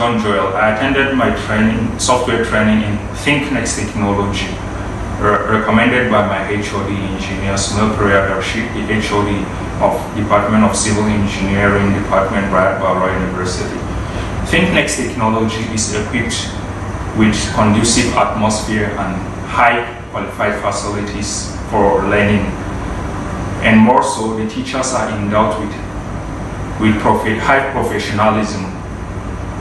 Jhon Joel. I attended my software training in ThinkNEXT technology, recommended by my HOD engineer, Sunil Priyadarshi, the HOD of Department of Civil Engineering, Department, Bharat University. ThinkNEXT technology is equipped with conducive atmosphere and high qualified facilities for learning. And more so, the teachers are endowed with high professionalism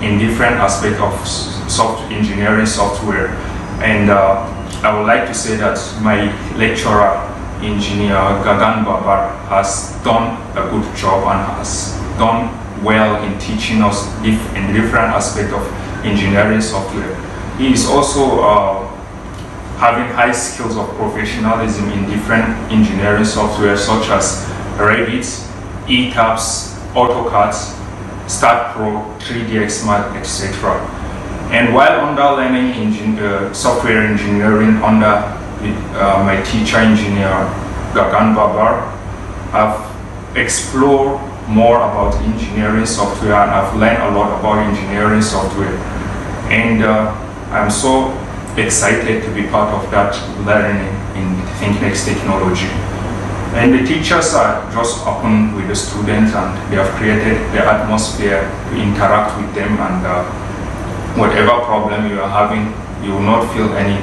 in different aspects of engineering software. And I would like to say that my lecturer, Engineer Gagan Babar, has done a good job and has done well in teaching us in different aspects of engineering software. He is also having high skills of professionalism in different engineering software such as Revit, ETABS, AutoCAD, STAAD.PRO, 3ds Max, etc. And while under learning software engineering under my teacher, Engineer Gagan Babar, I've explored more about engineering software and I've learned a lot about engineering software. And I'm so excited to be part of that learning in ThinkNEXT technology. And the teachers are just open with the students and they have created the atmosphere to interact with them, and whatever problem you are having, you will not feel any